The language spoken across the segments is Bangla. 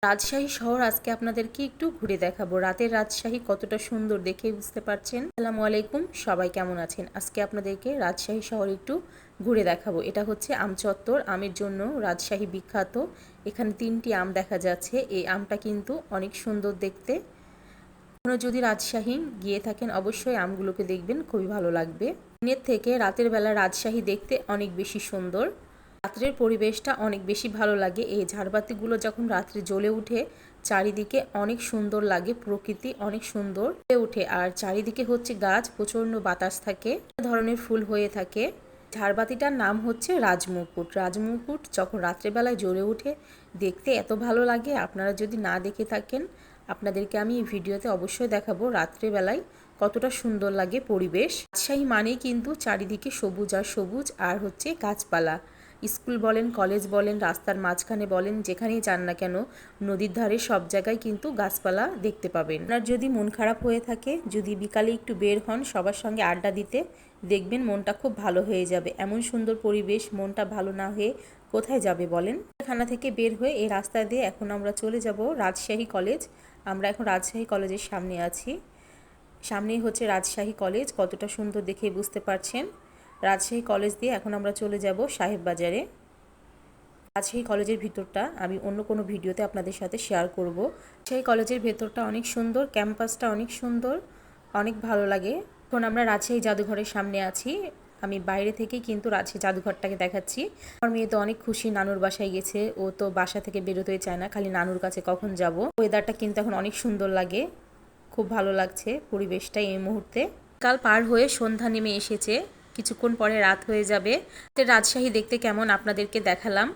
রাজশাহী শহর আজকে আপনাদেরকে একটু ঘুরে দেখাবো। রাতের রাজশাহী কতটা সুন্দর দেখেই বুঝতে পারছেন। আসসালামু আলাইকুম, সবাই কেমন আছেন? আজকে আপনাদেরকে রাজশাহী শহর একটু ঘুরে দেখাবো। এটা হচ্ছে আম চত্বর। আমের জন্য রাজশাহী বিখ্যাত। এখানে 3টি আম দেখা যাচ্ছে। এই আমটা কিন্তু অনেক সুন্দর দেখতে। আপনারা যদি রাজশাহী গিয়ে থাকেন অবশ্যই আমগুলোকে দেখবেন, খুবই ভালো লাগবে। দিনের থেকে রাতের বেলা রাজশাহী দেখতে অনেক বেশি সুন্দর। রাত্রের পরিবেশটা অনেক বেশি ভালো লাগে। এই ঝাড়বাতিগুলো যখন রাত্রে জ্বলে উঠে চারিদিকে অনেক সুন্দর লাগে, প্রকৃতি অনেক সুন্দর হয়ে ওঠে। আর চারিদিকে হচ্ছে গাছ, প্রচণ্ড বাতাস থাকে, ধরনের ফুল হয়ে থাকে। ঝাড়বাতিটার নাম হচ্ছে রাজমুকুট। রাজমুকুট যখন রাত্রেবেলায় জ্বলে ওঠে দেখতে এত ভালো লাগে। আপনারা যদি না দেখে থাকেন আপনাদেরকে আমি এই ভিডিওতে অবশ্যই দেখাবো রাত্রেবেলায় কতটা সুন্দর লাগে পরিবেশ। রাজশাহী মানেই কিন্তু চারিদিকে সবুজ আর সবুজ, আর হচ্ছে গাছপালা। স্কুল বলেন, কলেজ বলেন, রাস্তার মাঝখানে বলেন, যেখানেই যান না কেন নদীর ধারে সব জায়গায় কিন্তু গাছপালা দেখতে পাবেন। আপনার যদি মন খারাপ হয়ে থাকে, যদি বিকালে একটু বের হন সবার সঙ্গে আড্ডা দিতে, দেখবেন মনটা খুব ভালো হয়ে যাবে। এমন সুন্দর পরিবেশ, মনটা ভালো না হয়ে কোথায় যাবে বলেন? থানা থেকে বের হয়ে এই রাস্তা দিয়ে এখন আমরা চলে যাব রাজশাহী কলেজ। আমরা এখন রাজশাহী কলেজের সামনে আছি। সামনেই হচ্ছে রাজশাহী কলেজ, কতটা সুন্দর দেখে বুঝতে পারছেন। রাজশাহী কলেজ দিয়ে এখন আমরা চলে যাব সাহেব বাজারে। রাজশাহী কলেজের ভিতরটা আমি অন্য কোনো ভিডিওতে আপনাদের সাথে শেয়ার করব। রাজশাহী কলেজের ভেতরটা অনেক সুন্দর, ক্যাম্পাসটা অনেক সুন্দর, অনেক ভালো লাগে। এখন আমরা রাজশাহী জাদুঘরের সামনে আছি। আমি বাইরে থেকেই কিন্তু রাজশাহী জাদুঘরটাকে দেখাচ্ছি। আমার মেয়ে তো অনেক খুশি, নানুর বাসায় গেছে। ও তো বাসা থেকে বেরোতেই চায় না, খালি নানুর কাছে কখন যাব। ওয়েদারটা কিন্তু এখন অনেক সুন্দর লাগে, খুব ভালো লাগছে পরিবেশটা এই মুহূর্তে। কাল পার হয়ে সন্ধ্যা নেমে এসেছে, কিছুক্ষণ পরে রাত হয়ে যাবে। রাজশাহী দেখতে কেমন আপনাদেরকে দেখালাম।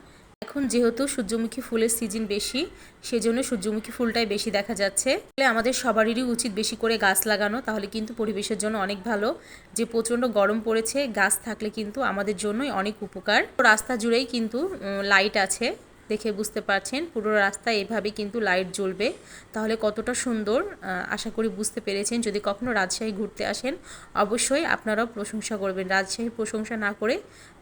এখন যেহেতু সূর্যমুখী ফুলের সিজন বেশি, সেজন্য সূর্যমুখী ফুলটাই বেশি দেখা যাচ্ছে। আমাদের সবারই উচিত বেশি করে গাছ লাগানো, তাহলে কিন্তু পরিবেশের জন্য অনেক ভালো। যে প্রচণ্ড গরম পড়েছে, গাছ থাকলে কিন্তু আমাদের জন্যই অনেক উপকার। রাস্তা জুড়েই কিন্তু লাইট আছে, দেখে বুঝতে পারছেন। পুরো রাস্তায় এভাবে কিন্তু লাইট জ্বলবে, তাহলে কতটা সুন্দর আশা করি বুঝতে পেরেছেন। যদি কখনো রাজশাহী ঘুরতে আসেন অবশ্যই আপনারাও প্রশংসা করবেন। রাজশাহীর প্রশংসা না করে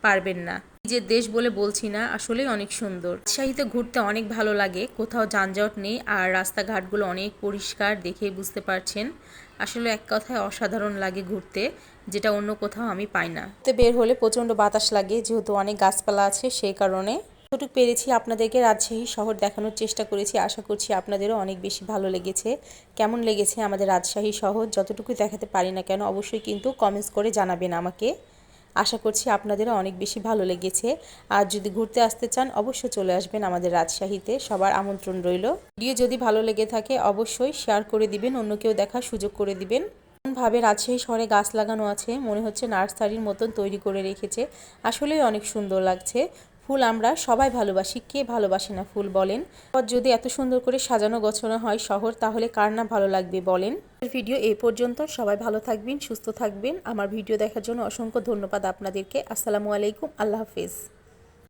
পারবেন না। নিজের দেশ বলে বলছি না, আসলেই অনেক সুন্দর। রাজশাহীতে ঘুরতে অনেক ভালো লাগে, কোথাও যানজট নেই, আর রাস্তাঘাটগুলো অনেক পরিষ্কার, দেখেই বুঝতে পারছেন। আসলে এক কথায় অসাধারণ লাগে ঘুরতে, যেটা অন্য কোথাও আমি পাই না। বের হলে প্রচণ্ড বাতাস লাগে, যেহেতু অনেক গাছপালা আছে সেই কারণে। যতটুকু পেরেছি আপনাদেরকে রাজশাহী শহর দেখানোর চেষ্টা করেছি। আশা করছি আপনাদেরও অনেক বেশি ভালো লেগেছে। কেমন লেগেছে আমাদের রাজশাহী শহর যতটুকু দেখাতে পারি না কেন অবশ্যই কিন্তু কমেন্টস করে জানাবেন আমাকে। আশা করছি আপনাদেরও অনেক বেশি ভালো লেগেছে। আর যদি ঘুরতে আসতে চান অবশ্যই চলে আসবেন আমাদের রাজশাহীতে, সবার আমন্ত্রণ রইল। ভিডিও যদি ভালো লেগে থাকে অবশ্যই শেয়ার করে দিবেন, অন্য কেউ দেখার সুযোগ করে দিবেন। ভাবে রাজশাহী শহরে গাছ লাগানো আছে, মনে হচ্ছে নার্সারির মতন তৈরি করে রেখেছে। আসলেই অনেক সুন্দর লাগছে। ফুল আমরা সবাই ভালোবাসি, কে ভালোবাসে না ফুল বলেন? যদি এত সুন্দর করে সাজানো গোছানো হয় শহর, তাহলে কার না ভালো লাগবে বলেন? ভিডিও এই পর্যন্ত। সবাই ভালো থাকবেন, সুস্থ থাকবেন। আমার ভিডিও দেখার জন্য অসংখ্য ধন্যবাদ আপনাদেরকে। আসসালামু আলাইকুম, আল্লাহ হাফেজ।